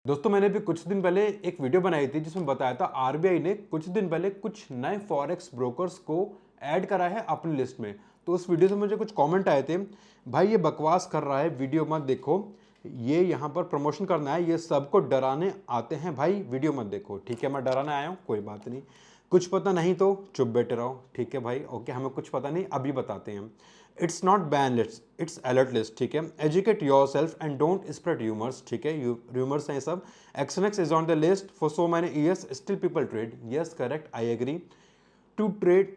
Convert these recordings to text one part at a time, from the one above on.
दोस्तों मैंने भी कुछ दिन पहले एक वीडियो बनाई थी जिसमें बताया था आरबीआई ने कुछ दिन पहले कुछ नए फॉरेक्स ब्रोकर्स को ऐड करा है अपनी लिस्ट में। तो उस वीडियो से मुझे कुछ कमेंट आए थे, भाई ये बकवास कर रहा है, वीडियो मत देखो, ये यहाँ पर प्रमोशन करना है, ये सबको डराने आते हैं, भाई वीडियो मत देखो। ठीक है, मैं डराने आया हूँ, कोई बात नहीं। कुछ पता नहीं तो चुप बैठे रहो। ठीक है भाई, ओके, हमें कुछ पता नहीं, अभी बताते हैं। It's not ban list, it's alert list. ठीक है, educate yourself and don't spread rumours. ठीक है, र्यूमर्स हैं सब। XNX is on the list for so many years, still people trade. Yes correct, I agree. To trade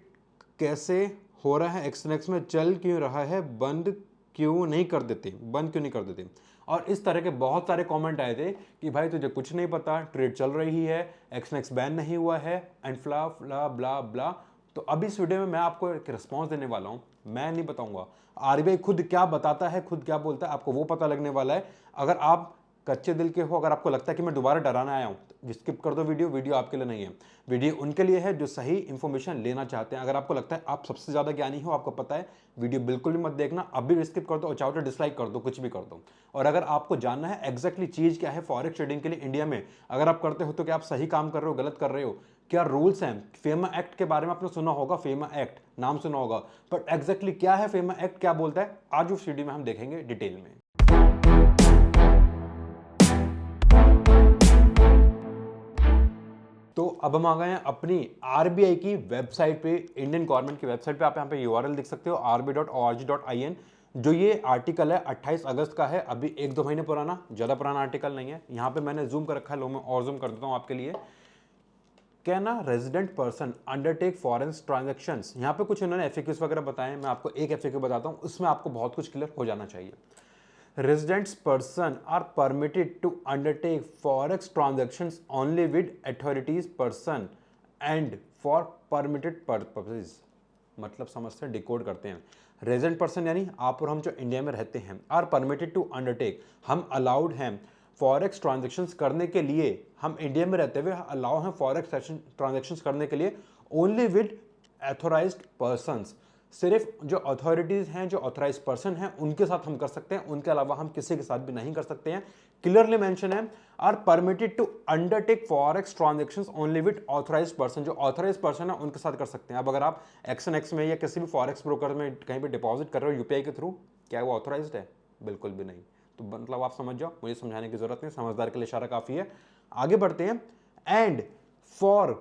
कैसे हो रहा है एक्सएनएक्स में, चल क्यों रहा है, बंद क्यों नहीं कर देते, बंद क्यों नहीं कर देते। और इस तरह के बहुत सारे कमेंट आए थे कि भाई तुझे कुछ नहीं पता, ट्रेड चल रही है, एक्सएनएक्स बैन नहीं हुआ है, एंड फ्ला फ्ला ब्ला ब्ला। तो अभी इस वीडियो में मैं आपको एक रिस्पॉन्स देने वाला हूं। मैं नहीं बताऊंगा, आरबीआई खुद क्या बताता है, खुद क्या बोलता है, आपको वो पता लगने वाला है। अगर आप कच्चे दिल के हो, अगर आपको लगता है कि मैं दोबारा डराना आया हूँ, तो स्किप कर दो वीडियो, वीडियो आपके लिए नहीं है। वीडियो उनके लिए है जो सही इंफॉर्मेशन लेना चाहते हैं। अगर आपको लगता है आप सबसे ज़्यादा ज्ञानी हो, आपको पता है, वीडियो बिल्कुल भी मत देखना, अभी भी स्किप कर दो, और चाहो तो डिसलाइक कर दो, कुछ भी कर दो। और अगर आपको जानना है एग्जैक्टली चीज़ क्या है फॉरेक्स ट्रेडिंग के लिए इंडिया में, अगर आप करते हो तो क्या आप सही काम कर रहे हो, गलत कर रहे हो, क्या रूल्स हैं। फेमा एक्ट के बारे में आपने सुना होगा, फेमा एक्ट नाम सुना होगा, बट एग्जैक्टली क्या है फेमा एक्ट, क्या बोलता है, आज उस वीडियो में हम देखेंगे डिटेल में। तो अब हम आ गए हैं अपनी आरबीआई की वेबसाइट पे, इंडियन गवर्नमेंट की वेबसाइट पे। आप यहाँ पे यूआरएल देख सकते हो, rbi.org.in। जो ये आर्टिकल है 28 अगस्त का है, अभी 1-2 महीने पुराना, ज़्यादा पुराना आर्टिकल नहीं है। यहाँ पे मैंने जूम कर रखा है, लो मैं और जूम कर देता हूँ आपके लिए। Can a resident person undertake foreign transactions, यहाँ पे कुछ इन्होंने एफएक्यूज वगैरह बताए, मैं आपको एक एफएक्यू बताता हूँ, उसमें आपको बहुत कुछ क्लियर हो जाना चाहिए। Residents person are permitted to undertake forex transactions only with authorities person and for permitted purposes। मतलब समझते हैं, डिकोड करते हैं। रेजिडेंट पर्सन यानी आप और हम जो इंडिया में रहते हैं, आर परमिटेड टू अंडरटेक, हम अलाउड हैं फॉरेक्स ट्रांजेक्शंस करने के लिए, हम इंडिया में रहते हुए अलाउ हैं फॉरेक्स ट्रांजेक्शंस करने के लिए ओनली विद ऑथोराइज्ड पर्सन्स। सिर्फ जो अथॉरिटीज हैं, जो ऑथराइज पर्सन हैं, उनके साथ हम कर सकते हैं, उनके अलावा हम किसी के साथ भी नहीं कर सकते हैं। क्लियरली मेंशन है, are permitted to undertake forex transactions only with authorise person. जो ऑथराइज पर्सन है उनके साथ कर सकते हैं। अब अगर आप एक्सएनएक्स में या किसी भी फॉरेक्स ब्रोकर में कहीं पे डिपॉजिट कर रहे हो यूपीआई के थ्रू, क्या वो ऑथराइज्ड है? बिल्कुल भी नहीं। तो मतलब आप समझ जाओ, मुझे समझाने की जरूरत नहीं, समझदार के लिए इशारा काफी है। आगे बढ़ते हैं। एंड फॉर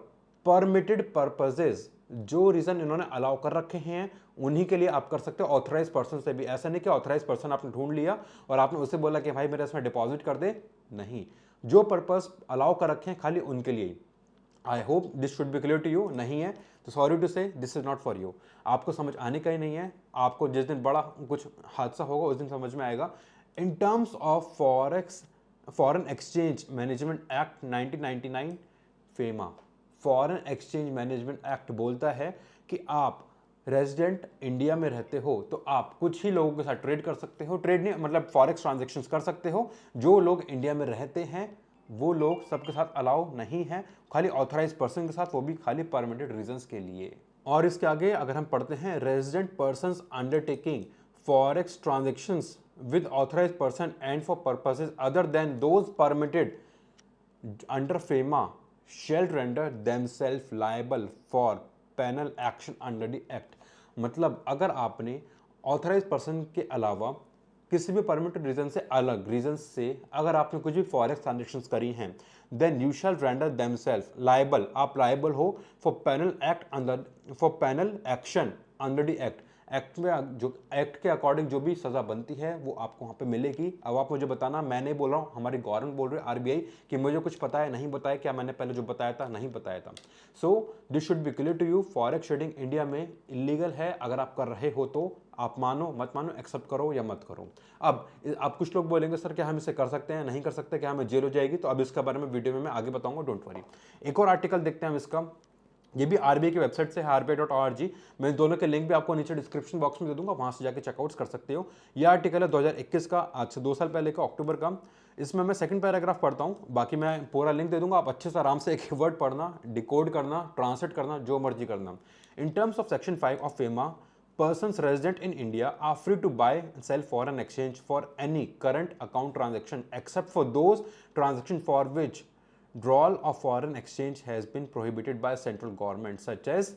परमिटेड पर्पजेज, जो रीजन इन्होंने अलाउ कर रखे हैं उन्हीं के लिए आप कर सकते हो, ऑथराइज पर्सन से भी। ऐसा नहीं कि ऑथराइज पर्सन आपने ढूंढ लिया और आपने उसे बोला कि भाई मेरे इसमें डिपॉजिट कर दे, नहीं, जो पर्पस अलाउ कर रखे हैं खाली उनके लिए। I hope this should be clear to you. नहीं है तो sorry to say, this is not for you. आपको समझ आने का ही नहीं है, आपको जिस दिन बड़ा कुछ हादसा होगा उस दिन समझ में आएगा। In terms of foreign exchange management act 1999 FEMA, foreign exchange management act बोलता है कि आप रेजिडेंट इंडिया में रहते हो तो आप कुछ ही लोगों के साथ ट्रेड कर सकते हो, ट्रेड नहीं मतलब फॉरेक्स ट्रांजेक्शन्स कर सकते हो। जो लोग इंडिया में रहते हैं वो लोग सबके साथ अलाउ नहीं है, खाली ऑथराइज पर्सन के साथ, वो भी खाली परमिटेड रीजंस के लिए। और इसके आगे अगर हम पढ़ते हैं, resident persons undertaking forex transactions with authorise person and for purposes other than those permitted under FEMA shall render themselves liable for penal action under the act। मतलब अगर आपने ऑथराइज पर्सन के अलावा किसी भी परमिटेड रीजन से अलग reason से अगर आपने कुछ भी फॉरेक्स ट्रांजेक्शंस करी हैं, then you shall render themselves liable, आप लाइबल हो for penal act under, for penal action under the act. Act में जो एक्ट के अकॉर्डिंग जो भी सजा बनती है वो आपको वहाँ पे मिलेगी। अब आप मुझे बताना, मैं नहीं बोल रहा हूँ, हमारी गवर्नमेंट बोल रही है आरबीआई कि मुझे कुछ पता है नहीं बताया, क्या मैंने पहले जो बताया था नहीं बताया था। So this should be clear to you. Forex trading India में इलीगल है, अगर आप कर रहे हो तो आप मानो मत मानो, एक्सेप्ट करो या मत करो। अब कुछ लोग बोलेंगे सर क्या हम इसे कर सकते हैं, नहीं कर सकते, क्या हमें जेल हो जाएगी? तो अब इसके बारे में वीडियो में मैं आगे बताऊंगा, डोंट वरी। एक और आर्टिकल देखते हैं हम इसका, ये भी आरबीआई की वेबसाइट से है, rbi.org। मैं दोनों के लिंक भी आपको नीचे डिस्क्रिप्शन बॉक्स में दे दूंगा, वहां से जाके चेकआउट्स कर सकते हो। यह आर्टिकल है 2021 का, आज से 2 साल पहले का, अक्टूबर का। इसमें मैं सेकंड पैराग्राफ पढ़ता हूँ, बाकी मैं पूरा लिंक दे दूंगा, आप अच्छे से आराम से एक वर्ड पढ़ना, डिकोड करना, ट्रांसलेट करना, जो मर्जी करना। In terms of section 5 of FEMA, persons resident in India are free to buy and sell foreign exchange for any current account transaction except for those transactions for which drawal of foreign exchange has been prohibited by central government such as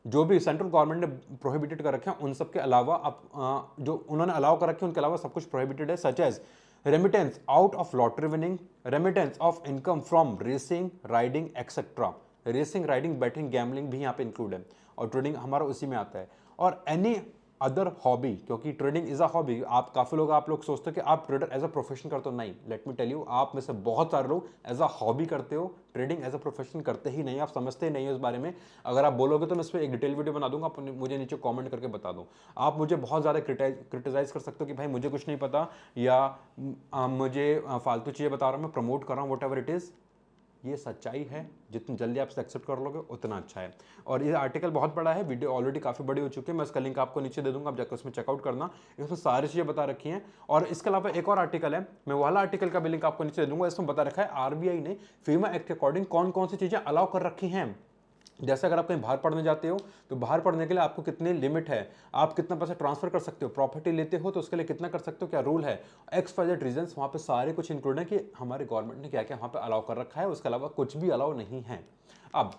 जो भी central government ने prohibited कर रखे हैं उन सब के अलावा आप जो उन्होंने अलाउ कर रखे हैं उनके अलावा सब कुछ प्रोहिबिटेड है such as remittance out of lottery winning, remittance of income from racing riding etcetera. Racing riding betting gambling भी यहाँ पे इंक्लूड है और ट्रेडिंग हमारा उसी में आता है। और एनी अदर हॉबी, क्योंकि ट्रेडिंग इज अ हॉबी। आप काफ़ी लोग आप लोग सोचते हो कि आप ट्रेडर एज अ प्रोफेशन करते हो, नहीं, लेट मी टेल यू, आप में से बहुत सारे लोग एज अ हॉबी करते हो, ट्रेडिंग एज अ प्रोफेशन करते ही नहीं, आप समझते ही नहीं हो इस बारे में। अगर आप बोलोगे तो मैं इस पर एक डिटेल वीडियो बना दूंगा, आप मुझे नीचे कमेंट करके बता दो। आप मुझे बहुत ज़्यादा क्रिटिसाइज कर सकते हो कि भाई मुझे कुछ नहीं पता या मुझे फालतू चीज़ें बता रहा हूँ, मैं प्रमोट कर रहा हूँ, वट एवर इट इज़। ये सच्चाई है, जितनी जल्दी आप एक्सेप्ट कर लोगे उतना अच्छा है। और ये आर्टिकल बहुत बड़ा है, वीडियो ऑलरेडी काफ़ी बड़ी हो चुकी है, मैं इसका लिंक आपको नीचे दे दूंगा, आप जाकर उसमें चेकआउट करना, इसमें सारी चीज़ें बता रखी हैं। और इसके अलावा एक और आर्टिकल है, मैं वाला आर्टिकल का भी लिंक आपको नीचे दे दूंगा, इसमें बता रखा है आरबीआई ने फीमा एक्ट के अकॉर्डिंग कौन कौन सी चीज़ें अलाउ कर रखी हैं। जैसे अगर आप कहीं बाहर पढ़ने जाते हो तो बाहर पढ़ने के लिए आपको कितनी लिमिट है, आप कितना पैसा ट्रांसफर कर सकते हो, प्रॉपर्टी लेते हो तो उसके लिए कितना कर सकते हो, क्या रूल है, XYZ रीजंस वहाँ पे सारे कुछ इंक्लूड है कि हमारे गवर्नमेंट ने क्या क्या वहाँ पे अलाउ कर रखा है, उसके अलावा कुछ भी अलाउ नहीं है। अब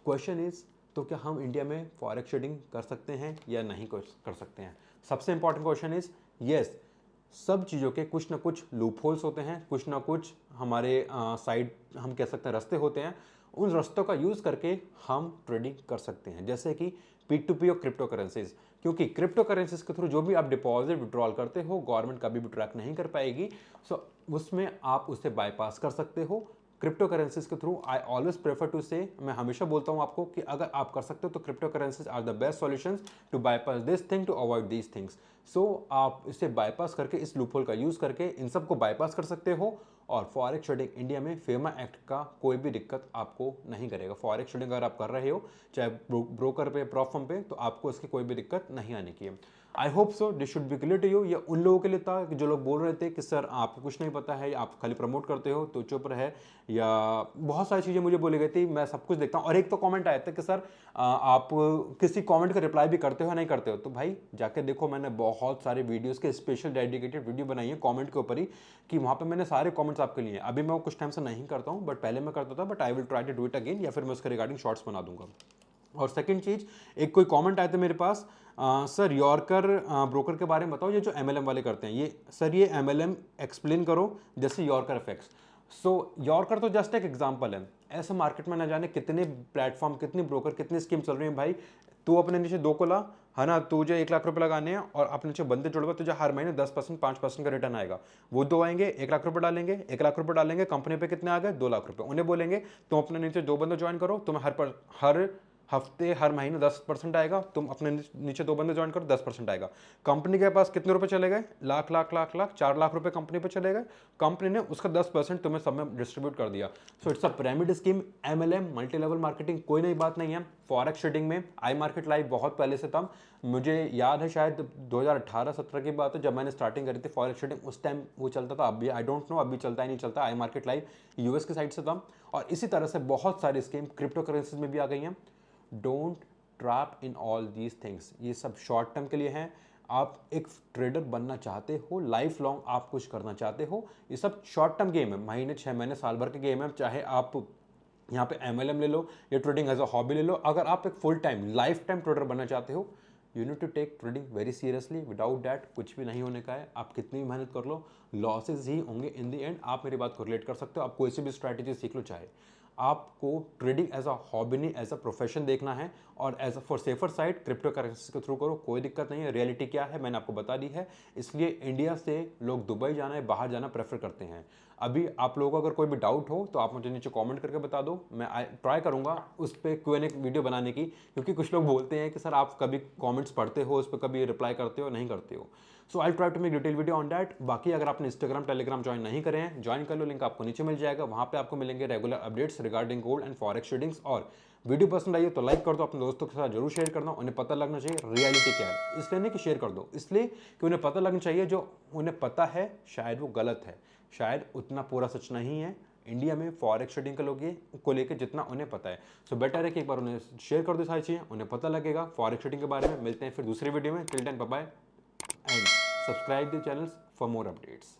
क्वेश्चन इज, तो क्या हम इंडिया में फॉरेक्स ट्रेडिंग कर सकते हैं या नहीं कर सकते हैं? सबसे इंपॉर्टेंट क्वेश्चन इज यस, सब चीज़ों के कुछ ना कुछ लूप होल्स होते हैं, कुछ ना कुछ हमारे साइड हम कह सकते हैं रास्ते होते हैं, उन रास्तों का यूज़ करके हम ट्रेडिंग कर सकते हैं, जैसे कि P2P और क्रिप्टो करेंसीज। क्योंकि क्रिप्टो करेंसीज के थ्रू जो भी आप डिपॉजिट विड्रॉल करते हो गवर्नमेंट कभी भी ट्रैक नहीं कर पाएगी, सो उसमें आप उसे बाईपास कर सकते हो क्रिप्टो करेंसीज के through. I always prefer to say, मैं हमेशा बोलता हूँ आपको कि अगर आप कर सकते हो तो crypto currencies are the best solutions to bypass this thing, to avoid these things. So आप इसे बाईपास करके, इस लूपहोल का यूज़ करके इन सब को बाईपास कर सकते हो। और फॉरेक्स ट्रेडिंग इंडिया में फेमा एक्ट का कोई भी दिक्कत आपको नहीं करेगा। फॉरेक्स ट्रेडिंग अगर आप कर रहे हो चाहे ब्रोकर पे, प्रॉप फर्म पे, तो आपको इसकी कोई भी दिक्कत नहीं आने की है। I hope so this should be clear to you. ये उन लोगों के लिए था कि जो लोग बोल रहे थे कि सर आपको कुछ नहीं पता है, आप खाली प्रमोट करते हो तो चुप रहे, या बहुत सारी चीज़ें मुझे बोली गई थी, मैं सब कुछ देखता हूँ। और एक तो कमेंट आया था कि सर आप किसी कमेंट का रिप्लाई भी करते हो नहीं करते हो, तो भाई जाके देखो, मैंने बहुत सारे वीडियोस के स्पेशल डेडिकेटेड वीडियो बनाई है कमेंट के ऊपर ही, कि वहाँ पे मैंने सारे कमेंट्स आपके लिए। अभी मैं कुछ टाइम से नहीं करता हूँ, बट पहले मैं करता था, but I will try to do it again, या फिर मैं उसके रिगार्डिंग शॉर्ट्स बना दूंगा। और सेकंड चीज़, एक कोई कमेंट आया था मेरे पास, सर यॉर्कर ब्रोकर के बारे में बताओ, ये जो MLM वाले करते हैं, ये सर ये MLM एक्सप्लेन करो, जैसे यॉर्कर इफेक्ट्स। सो यॉर्कर तो जस्ट एक एग्जांपल है, ऐसे मार्केट में ना जाने कितने प्लेटफॉर्म, कितनी ब्रोकर, कितनी स्कीम चल रही है भाई। तू अपने नीचे 2 को ला, है ना, तुझे 1 लाख रुपए लगाने हैं और अपने नीचे बंदे जुड़वा, तुझे हर महीने 10% 5% का रिटर्न आएगा। वो 2 आएंगे, 1 लाख रुपए डालेंगे, 1 लाख रुपए डालेंगे, कंपनी पे कितने आ गए, 2 लाख रुपए। उन्हें बोलेंगे तुम अपने नीचे 2 बंदे ज्वाइन करो, तुम्हें हर हफ्ते हर महीने 10% आएगा, तुम अपने नीचे 2 बंदे ज्वाइन करो, 10% आएगा। कंपनी के पास कितने रुपए चले गए, लाख लाख लाख लाख 4 लाख रुपए कंपनी पे चले गए, कंपनी ने उसका 10% तुम्हें सब में डिस्ट्रीब्यूट कर दिया। So it's a pyramid scheme. MLM multi level marketing कोई नई बात नहीं है। फॉरेक्स ट्रेडिंग में आई मार्केट लाइव बहुत पहले से था, मुझे याद है शायद 2018-17 की बात है जब मैंने स्टार्टिंग करी थी फॉरेक्स ट्रेडिंग, उस टाइम वो चलता था। अभी आई डोंट नो अभी चलता है नहीं चलता। आई मार्केट लाइव US की साइड से था, और इसी तरह से बहुत सारी स्कीम क्रिप्टो करेंसीज में भी आ गई हैं। Don't trap in all these things, ये सब शॉर्ट टर्म के लिए हैं। आप एक ट्रेडर बनना चाहते हो, लाइफ लॉन्ग आप कुछ करना चाहते हो, ये सब शॉर्ट टर्म गेम है, महीने 6 महीने साल भर के गेम है। चाहे आप यहाँ पे MLM ले लो या ट्रेडिंग एज अ हॉबी ले लो, अगर आप एक full time life time trader बनना चाहते हो, you need to take trading very seriously. Without that कुछ भी नहीं होने का है। आप कितनी भी मेहनत कर लो, लॉसेज ही होंगे इन द एंड। आप मेरी बात को रिलेट कर सकते हो, आप कोई सी भी स्ट्रैटेजी सीख लो, चाहे आपको ट्रेडिंग एज अ हॉबी नहीं एज अ प्रोफेशन देखना है, और as a for safer side crypto currency के थ्रू करो, कोई दिक्कत नहीं है। रियलिटी क्या है मैंने आपको बता दी है, इसलिए इंडिया से लोग दुबई जाना है, बाहर जाना प्रेफर करते हैं। अभी आप लोगों को अगर कोई भी डाउट हो तो आप मुझे नीचे कमेंट करके बता दो, मैं ट्राई करूंगा उस पर Q&A वीडियो बनाने की, क्योंकि कुछ लोग बोलते हैं कि सर आप कभी कमेंट्स पढ़ते हो, उस पर कभी रिप्लाई करते हो नहीं करते हो। So I try to make detail video on that. बाकी अगर आपने इंस्टाग्राम टेलीग्राम ज्वाइन नहीं करे हैं, ज्वाइन कर लो, लिंक आपको नीचे मिल जाएगा। वहाँ पे आपको मिलेंगे regular updates regarding gold and forex tradings. और वीडियो पसंद आई हो तो लाइक कर दो, अपने दोस्तों के साथ जरूर शेयर करना, उन्हें पता लगना चाहिए रियलिटी क्या है। इसलिए नहीं कि शेयर कर दो, इसलिए कि उन्हें पता लगना चाहिए, जो उन्हें पता है शायद वो गलत है, शायद उतना पूरा सच नहीं है। इंडिया में फॉरेक्स ट्रेडिंग को लेकर जितना उन्हें पता है। सो बेटर है कि एक बार उन्हें शेयर कर दो सारी चीज़ें, उन्हें पता लगेगा फॉरेक्स ट्रेडिंग के बारे में। मिलते हैं फिर दूसरी वीडियो में, till then bye bye and subscribe the channels for more updates.